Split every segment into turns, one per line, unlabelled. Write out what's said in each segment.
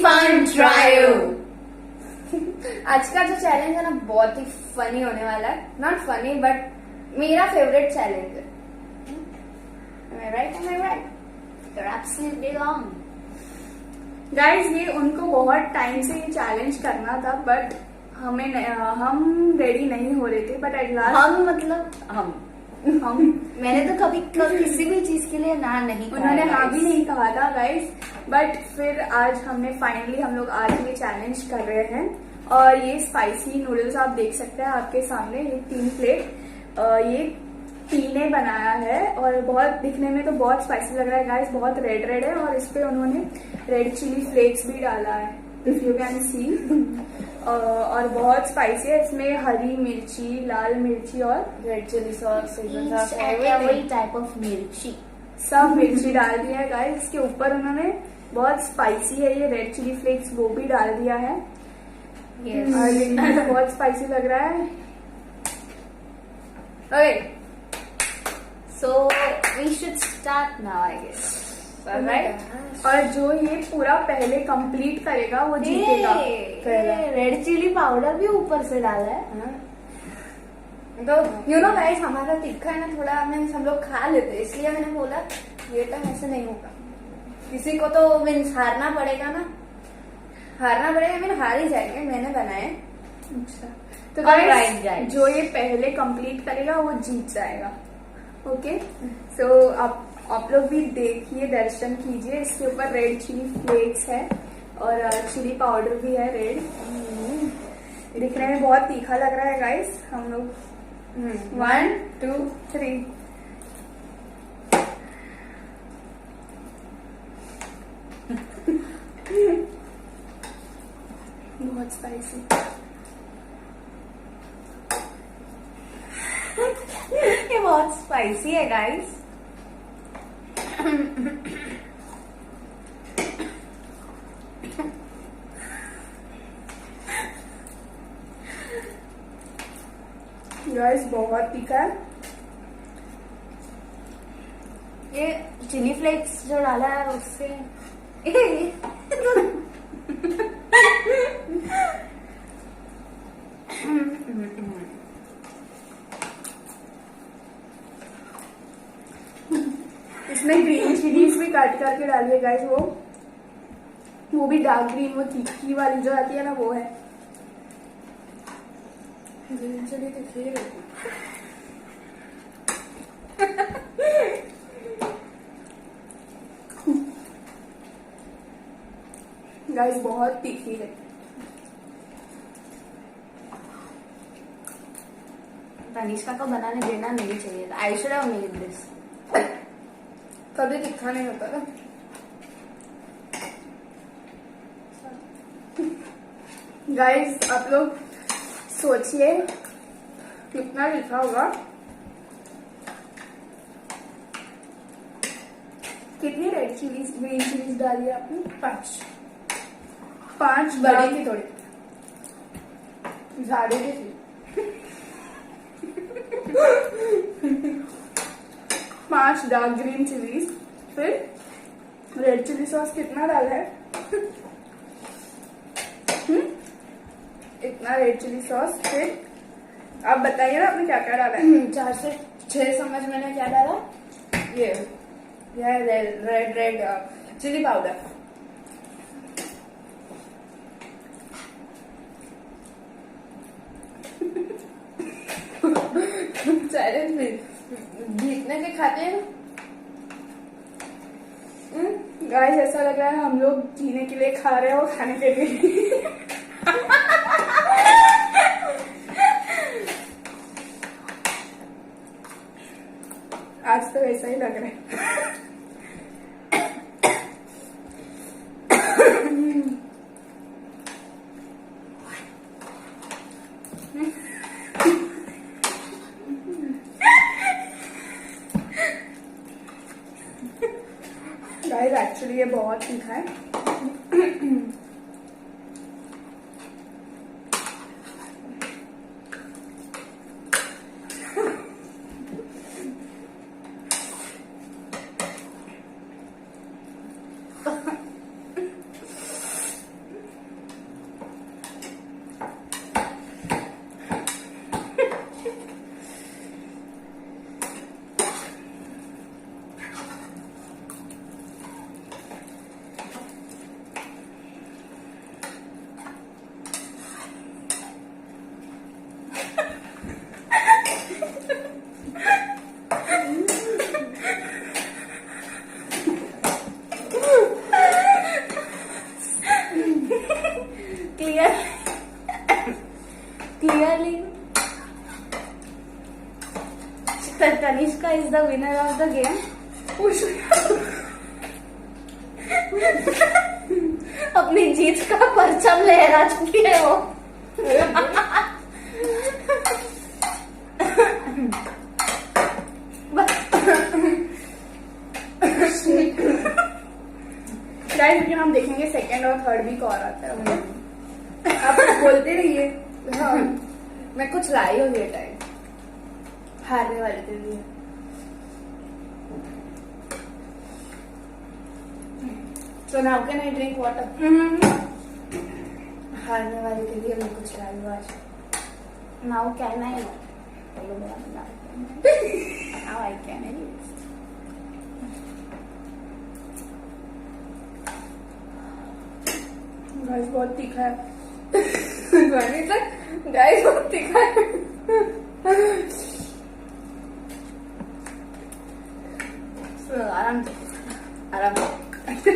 Fun trio.
आज का जो चैलेंज है ना बहुत ही फनी होने वाला है। नॉट फनी बट मेरा फेवरेट चैलेंज है। Am I right? Am I right? You're absolutely wrong.
Guys ये उनको बहुत टाइम से ये चैलेंज करना था बट हम रेडी नहीं हो रहे थे बट एट लास्ट
हम मतलब हम मैंने तो कभी किसी भी चीज के लिए ना नहीं कहा।
उन्होंने हाँ भी नहीं कहा था गाइज बट फिर आज हमने फाइनली हम लोग आज ये चैलेंज कर रहे हैं। और ये स्पाइसी नूडल्स आप देख सकते हैं आपके सामने, ये 3 प्लेट ये टीने बनाया है और बहुत दिखने में तो बहुत स्पाइसी लग रहा है गाइस, बहुत रेड रेड है और इस पे उन्होंने रेड चिली फ्लेक्स भी डाला है इफ यू कैन सी। और बहुत स्पाइसी है, इसमें हरी मिर्ची, लाल मिर्ची और
red chilli sauce,
every
type of मिर्ची,
सब मिर्ची डाल दिया है गाइस। इसके ऊपर उन्होंने बहुत स्पाइसी है ये रेड चिली फ्लेक्स वो भी डाल दिया है। और ये बहुत स्पाइसी लग रहा है। Okay
So we should start now, I guess.
Alright. और जो ये पूरा पहले कंप्लीट करेगा वो जीतेगा।
रेड चिली पाउडर भी ऊपर से डाला है।
तो
यू नो गाइस, हमारा तीखा है ना थोड़ा, हम लोग खा लेते, इसलिए मैंने बोला ये टाइम ऐसे नहीं होगा, किसी को तो मीन्स हारना पड़ेगा ना, हार ही जाएंगे। मैंने बनाए।
अच्छा तो
Alright,
गाइस जो ये पहले कंप्लीट करेगा वो जीत जाएगा। ओके सो आप लोग भी देखिए, दर्शन कीजिए। इसके ऊपर रेड चिली फ्लेक्स है और चिली पाउडर भी है रेड। दिखने में बहुत तीखा लग रहा है गाइस। हम लोग 1 2 3 बहुत स्पाइसी।
ये बहुत स्पाइसी है गाइस।
गाइस बहुत तीखा है।
ये चिली फ्लेक्स जो डाला है उससे
इसमें ग्रीन चिलीज भी काट करके डालिए गाइस, वो भी डार्क ग्रीन, वो तीखी वाली जो आती है ना वो है। ग्रीन चिली दिखिए गाइस बहुत तीखी है।
तनिष्का को बनाने देना नहीं चाहिए था। I should have made this.
कभी तीखा नहीं होता ना। गाइस आप लोग सोचिए कितना लिखा होगा। कितनी रेड चिलीज ग्रीन चिलीज डाली है आपने? 5 बड़ी थी थोड़ी, ज्यादा भी थी। 5 डार्क ग्रीन चिलीज, फिर रेड चिली सॉस कितना डाला है? इतना रेड चिली सॉस। फिर आप बताइए ना आपने क्या क्या डाला है?
4 से 6 चम्मच मैंने क्या डाला?
ये रेड चिली पाउडर। चैलेंज में जीतने के खाते हैं। गाइस ऐसा लग रहा है हम लोग जीने के लिए खा रहे हैं और खाने के लिए। आज तो ऐसा ही लग रहा है। गाइस एक्चुअली ये बहुत तीखा है। The winner of the game.
अपनी जीत का परचम लहरा चुकी है वो।
गाइस लेकिन हम देखेंगे सेकंड और थर्ड भी कौन आता है। आप बोलते रहिए।
हाँ, मैं कुछ लाई हूँ ये टाइम हारने वाले के लिए। So now can I drink water? हारने वाले के लिए मैं कुछ लाई हूँ आज। Now can I?
Now I can use। Guys बहुत तीखा है।
गाइस बहुत तीखा है। आराम से आराम से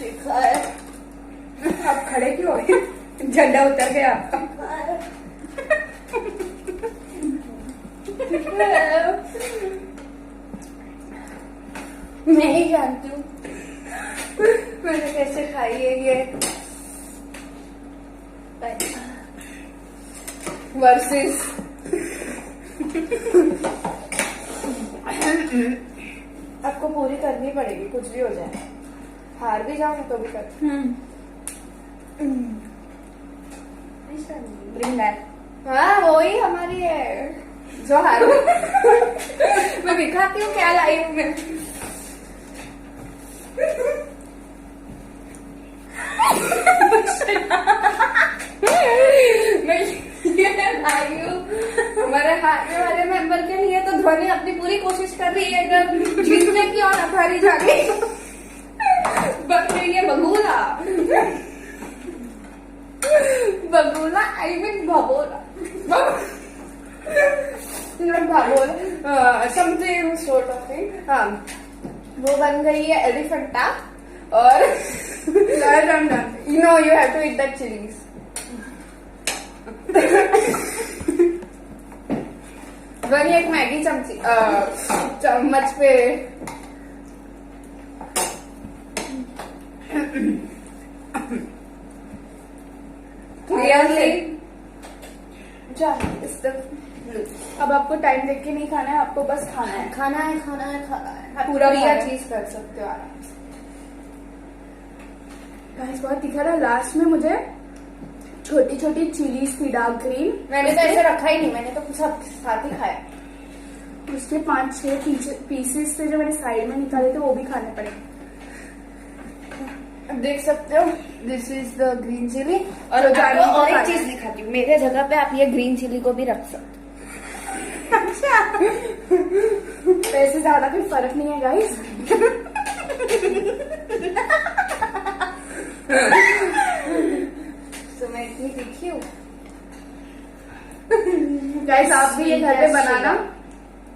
तीखा है।
आप खड़े क्यों हो गए? झंडा उतर गया आपका।
मैं ही जानती हूँ मैंने कैसे खाई है ये। वर्सेस आपको पूरी करनी पड़ेगी कुछ भी हो जाए। हार भी जाऊँ तो भी कर।
Bring that।
हाँ वही हमारी है जो हारू। मैं दिखाती हूँ क्या लाई हूँ मैं। मैं ये लाई हूँ हमारे हारने वाले मेंबर के लिए। तो ध्वनि अपनी पूरी कोशिश कर रही है अगर जीतने की और अखारी जाने बन रही है बगूला। बगूला आई मीन भगोला। भगोला समथिंग सॉर्ट ऑफ थिंग। हाँ वो बन गई है एलिफेंटा। और no you have to eat that chillies. बनी एक मैगी चम्मच पे क्लियरली
अब आपको टाइम देख के नहीं खाना है, आपको बस खाना है।
खाना है खाना है खाना है।
पूरा
पूरा
खाना है।
चीज कर सकते हो आराम से।
गाइस बहुत तीखा था। लास्ट में मुझे छोटी छोटी चिलीज थी डार्क ग्रीन।
मैंने तो ऐसे रखा ही नहीं, मैंने तो सब साथ ही खाया।
उसके 5-6 पीसेस थे जो मैंने साइड में निकाले थे, वो भी खाने पड़े।
अब देख सकते हो this is the green chilli. और
तो जाने
आपको
को
और एक
खाना
चीज
है।
दिखाती हूँ, मेरे जगह पे आप ये ग्रीन चिली को भी रख सकते
अच्छा पैसे ज्यादा कोई फर्क नहीं है गाइस।
तो मैं इतनी तीखी हूँ।
गाइस आप भी ये घर पे बनाना।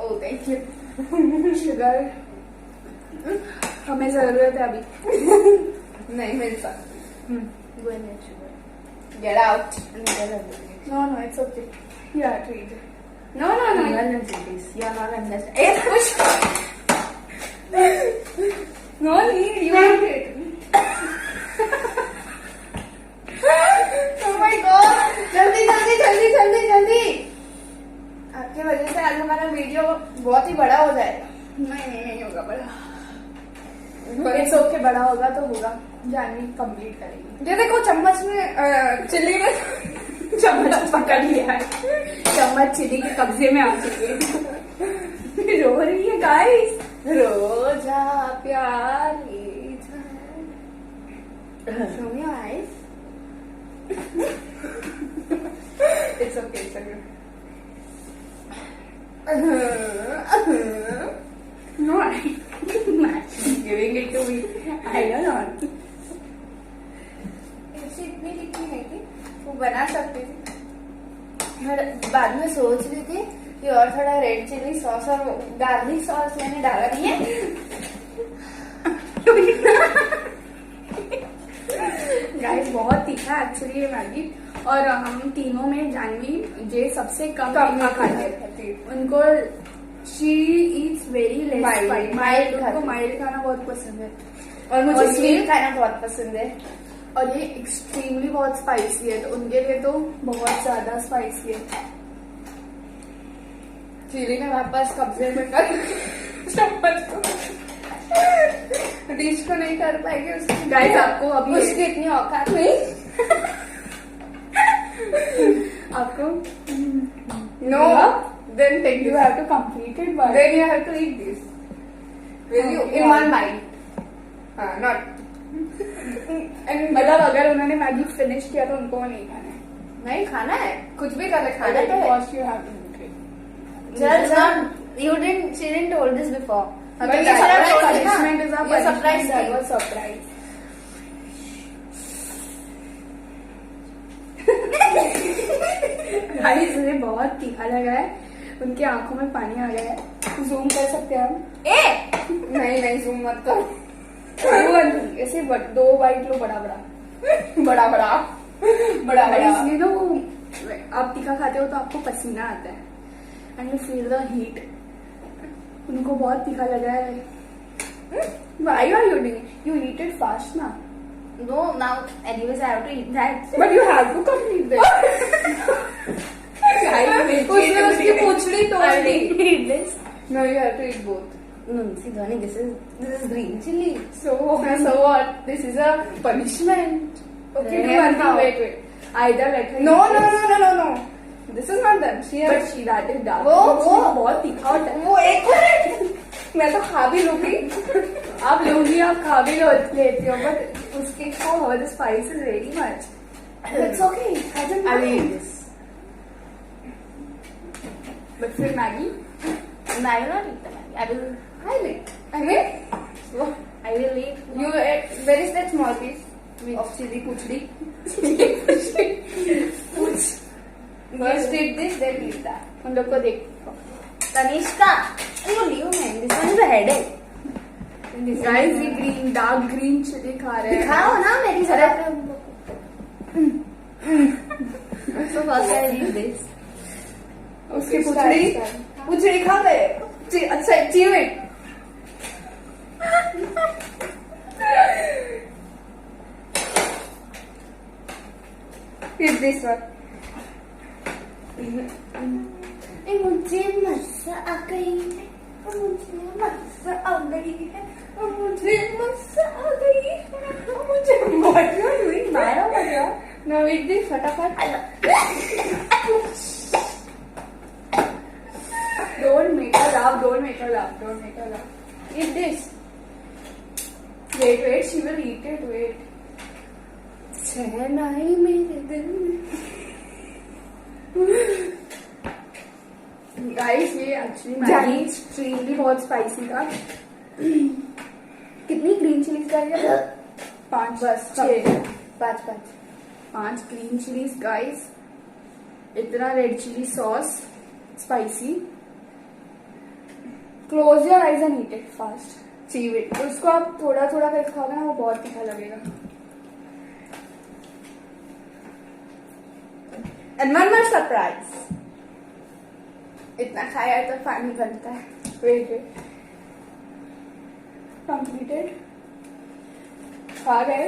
Oh thank you.
शुगर हमें जरूरत है अभी।
नहीं मिल सकती। Get out.
No no it's okay. या treat.
No, no, no. You are not this. You are not understand. Hey, push. No need. You want it. Oh my God. जल्दी जल्दी जल्दी जल्दी जल्दी। आपके वजह से आज हमारा वीडियो बहुत ही बड़ा हो जाएगा।
नहीं होगा बड़ा। इट्स ओके बड़ा होगा तो होगा। जानवी कंप्लीट करेगी।
ये देखो चम्मच में चिल्ली में
चम्मच पकड़ लिया है। चम्मच चिली के कब्जे में आ चुकी है। रो रही है गाइस।
रोजा प्यारी Show me your eyes.
It's okay, it's okay. No, I'm actually giving it to me. I don't know.
ऐसी इतनी तीखी नहीं थी, वो बना सकती थी। मैं बाद में सोच रही थी कि और थोड़ा रेड चिली सॉस और गार्लिक सॉस मैंने डाला नहीं है।
गाइस बहुत तीखा है एक्चुअली ये मैगी। और हम तीनों में जानवी जे सबसे कम तीखा खाते हैं। उनको she Yeats very less
Mild,
spicy.
mild
उनको
खाती है।
माइल्ड खाना बहुत पसंद है।
और मुझे
और
स्वीट
ये-
खाना बहुत पसंद है।
और ये एक्सट्रीमली बहुत स्पाइसी है, तो उनके लिए तो बहुत ज्यादा स्पाइसी है।
चिली ने वापस कब्जे में कर चम्मच को डिश को नहीं कर पाएगी उसकी।
गाइस आपको अभी
उसकी इतनी औकात नहीं।
आपको
no then take
you have to complete it but
then you have to eat this. Will you?
Okay.
In one bite. Not. And
मतलब अगर उन्होंने मैगी फिनिश किया तो उनको वो नहीं खाना है।
नहीं खाना है, कुछ भी करे खाना तो है।
First you have to eat it.
Just not. You didn't. She didn't told this before.
But
ये
that
surprise
was
थी ना?
punishment is a
ये surprise
punishment, that
थी।
was surprise. Guys, मुझे बहुत तीखा लग रहा है, उनकी आंखों में पानी आ गया है। जूम कर सकते हैं हम?
नहीं नहीं zoom मत करो।
ऐसे 2 बाइट लो बड़ा बड़ा।
बड़ा बड़ा बड़ा बड़ा।
You know, आप तीखा खाते हो तो आपको पसीना आता है and you feel the heat. उनको बहुत तीखा लग रहा है। Why are you doing it? You eat it fast ना।
No, now anyways I have to eat that.
But you have to complete that.
उसने उसकी पूंछड़ी तोड़ दी।
eat this.
No, you have to eat both. No, see, Dhwani, this is green chili.
So what? This is a punishment. Okay, do
Yeah,
one thing.
how?
Wait. Either let her.
No,
eat
no,
this.
no, no, no, no. This is not done. She
But
has.
she that is dark.
वो
बहुत तीखा होता है।
वो एक minute मैं तो खा भी लूंगी।
आप लोगी आप खा भी लेती हो, बट उसके को हर the spice is very much.
It's okay. I don't
I will eat
mind.
this. But फिर Maggi
I will not eat the Maggi. I will eat. I mean,
I will eat.
you ate. Where is that small piece of chili puchdi? First eat this, then eat that.
हम लोग को देख।
Tanishka, you leave man. This one is a headache.
Guys ये green dark green chilli खा रहे हैं।
दिखाओ ना मेरी तरफ। So first I will eat this.
उसकी
पूछड़ी खा गए। अच्छा अचीव इट। This one. मुझे मजा आ गई है, मुझे मजा आ गई है, मुझे मजा आ गई है, मुझे मजा। Now eat this फटाफट।
Don't make her laugh. Don't make her laugh. Don't make her laugh.
Eat this.
Wait. She will eat it. Wait.
चैन आई मेरे दिल में।
गाइस ये एक्चुअली
जानी।
मैगी एक्सट्रीमली बहुत स्पाइसी था। कितनी ग्रीन चिलीज डालिए? 5
बस,
6
पाँच
ग्रीन चिलीज गाइस। इतना red chilli sauce spicy. Close your eyes and eat it fast.
Chew it.
उसको आप थोड़ा थोड़ा करके खाओगे ना, वो बहुत तीखा लगेगा।
And one more surprise. इतना खाया तो पानी बनता है।
Wait completed. खा गए।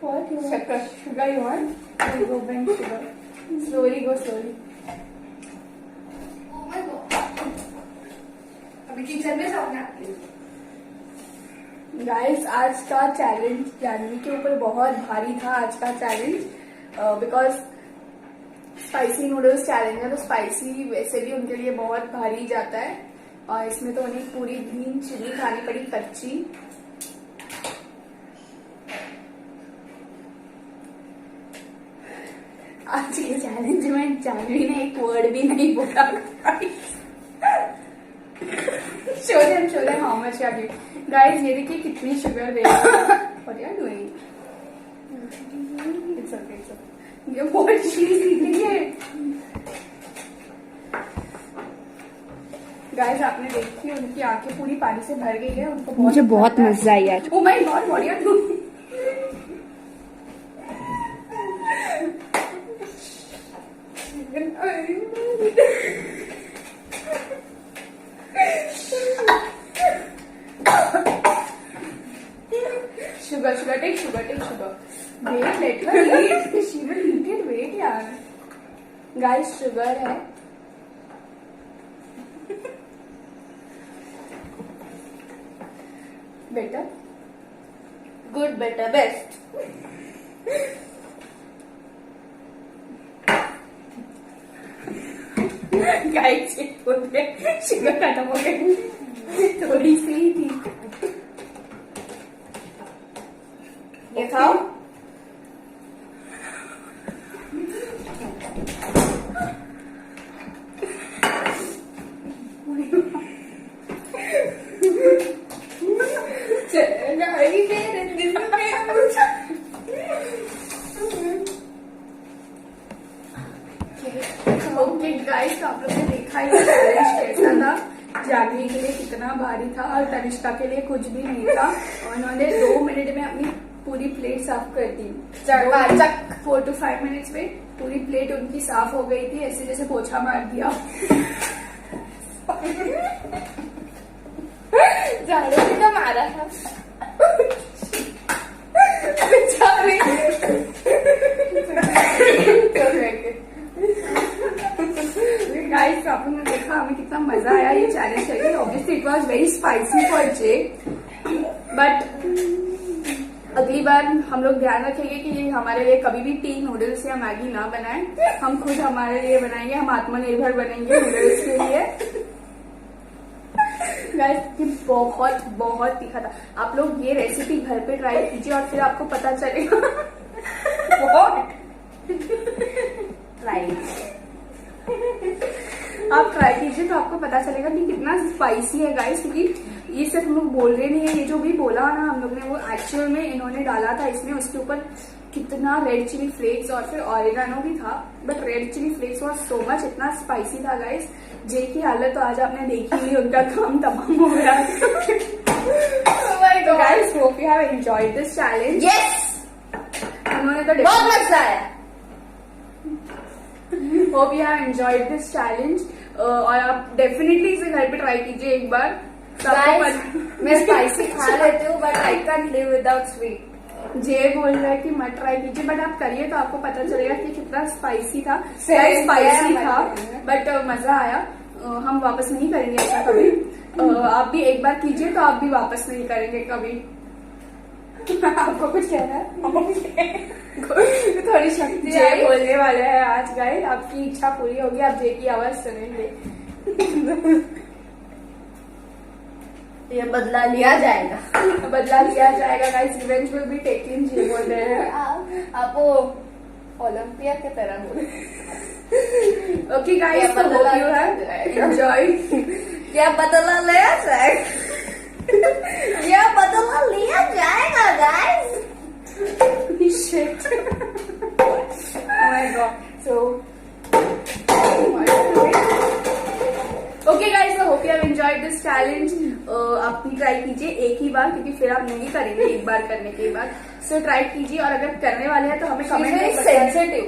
What you want?
Sugar.
Sugar you want? We'll go bring sugar. Slowly go slowly.
Oh my God. अभी किचन में जाऊंगा।
गाइस आज का चैलेंज जानवी के ऊपर बहुत भारी था। आज का challenge because spicy noodles challenge है, तो स्पाइसी वैसे भी उनके लिए बहुत भारी जाता है, और इसमें तो उन्हें पूरी ग्रीन चिली खानी पड़ी कच्ची। आज के चैलेंज में जानवी ने एक वर्ड भी नहीं बोला। show them how much you are doing. Guys, ये देखिए कितनी शुगर दे रही है। What you are doing? It's okay, it's okay. ये बहुत चीज है। Guys, आपने देखी उनकी आंखें पूरी पानी से भर गई है। उनको
मुझे बहुत मजा आई आज।
Oh my God, what you are doing? Guys sugar है। Better,
good, better, best.
Guys sugar खत्म हो गई, थोड़ी सी ही थी।
ये खाओ।
ओके गाइस, आप लोग ने देखा ये चैलेंज कैसा था, जानवी के लिए कितना भारी था और तनिष्का के लिए कुछ भी नहीं था। और उन्होंने 2 मिनट में अपनी पूरी प्लेट साफ कर दी। 4 to 5 मिनट्स में पूरी प्लेट उनकी साफ हो गई थी, ऐसे जैसे पोछा मार दिया।
झाड़ू से तो मारा था।
गाइस, आप लोगों ने देखा हमें कितना मजा आया ये चैलेंज करके। Obviously it was very spicy for J, but अगली बार हम लोग ध्यान रखेंगे कि ये हमारे लिए कभी भी टी नूडल्स या मैगी ना बनाए। हम खुद हमारे लिए बनाएंगे, हम आत्मनिर्भर बनेंगे नूडल्स के लिए। गाइस, ये बहुत बहुत तीखा था। आप लोग ये रेसिपी घर पे ट्राई कीजिए और फिर आपको पता चलेगा। बहुत
ट्राई।
आप ट्राई कीजिए तो आपको पता चलेगा कि कितना स्पाइसी है गाइस, क्योंकि ये सिर्फ हम लोग बोल रहे नहीं है, ये जो भी बोला ना हम लोग ने वो एक्चुअल में इन्होंने डाला था इसमें। उसके ऊपर कितना रेड चिली फ्लेक्स और फिर ऑरिगानो भी था, but red chilli flakes was so much, इतना स्पाइसी था गाइस। जे की हालत तो आज आपने देखी नहीं, उनका काम तमाम हो गया। तो guys, hope you have enjoyed this challenge.
Yes,
उन्होंने तो
बहुत मजा आया।
Hope you have enjoyed this challenge और आप डेफिनेटली इसे घर पे ट्राई कीजिए एक बार।
Guys, मैं स्पाइसी खा लेती हूँ but I can't live without sweet.
जे बोल रहा है कि मत ट्राई कीजिए, बट आप करिए तो आपको पता चलेगा कि कितना स्पाइसी था।
Same,
स्पाइसी
yeah,
था बट मजा आया। हम वापस नहीं करेंगे ऐसा कभी। आप भी एक बार कीजिए तो आप भी वापस नहीं करेंगे कभी। आपको कुछ कहना है? थोड़ी शक्ति जे बोलने वाले हैं आज गाइस, आपकी इच्छा पूरी होगी, आप जे की आवाज सुनेंगे।
ये बदला लिया जाएगा।
बदला लिया जाएगा guys, revenge will be taken, जी बोल रहे हैं।
आप वो ओलंपिया की तरह बोले।
ओके गाइस,
क्या बदला
होप यू हैव एंजॉयड।
क्या बदला लिया जाएगा? क्या बदला लिया जाएगा guys?
Shit. Oh my god. So, okay guys, I hope you have enjoyed this challenge. आप भी ट्राई कीजिए एक ही बार, क्योंकि फिर आप नहीं करेंगे एक बार करने के बाद। सो ट्राई कीजिए, और अगर करने वाले हैं तो हमें कमेंट में
सेंसिटिव,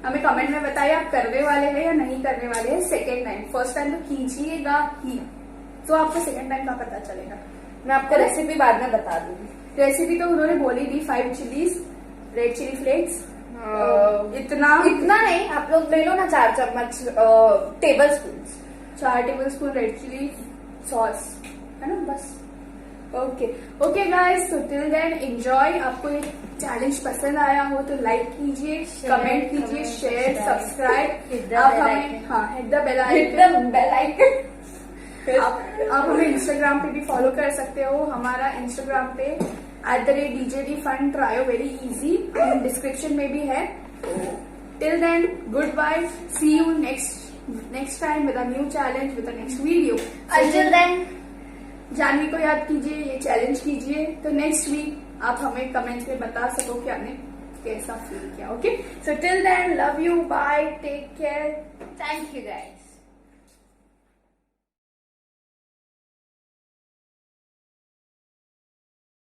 हमें कमेंट में बताइए आप करने वाले हैं या नहीं करने वाले हैं सेकेंड टाइम। फर्स्ट टाइम तो कीजिएगा ही, तो आपको सेकेंड टाइम का पता चलेगा।
मैं आपको रेसिपी बाद में बता दूंगी।
रेसिपी तो उन्होंने बोली थी, 5 चिलीज, रेड चिली फ्लेक्स, इतना
नहीं, आप लोग ले लो ना 4 चम्मच tablespoon,
4 tablespoon red chilli sauce, है ना, बस। ओके गाइस, तो टिल देन एंजॉय। आपको ये चैलेंज पसंद आया हो तो लाइक कीजिए, कमेंट कीजिए, शेयर, सब्सक्राइब। आप हमें हिट द बेल आइकन। आप हमें इंस्टाग्राम पे भी फॉलो कर सकते हो। हमारा इंस्टाग्राम पे @DJD Fun trio, very easy, description में भी है। Till then good bye, see you next time with a new challenge, with a next video.
Until then,
Janvi को याद कीजिए, ये चैलेंज कीजिए, तो नेक्स्ट वीक आप हमें कमेंट्स में बता सको कि आपने कैसा फील किया। Okay, so till then, love you, bye, take care,
thank you guys.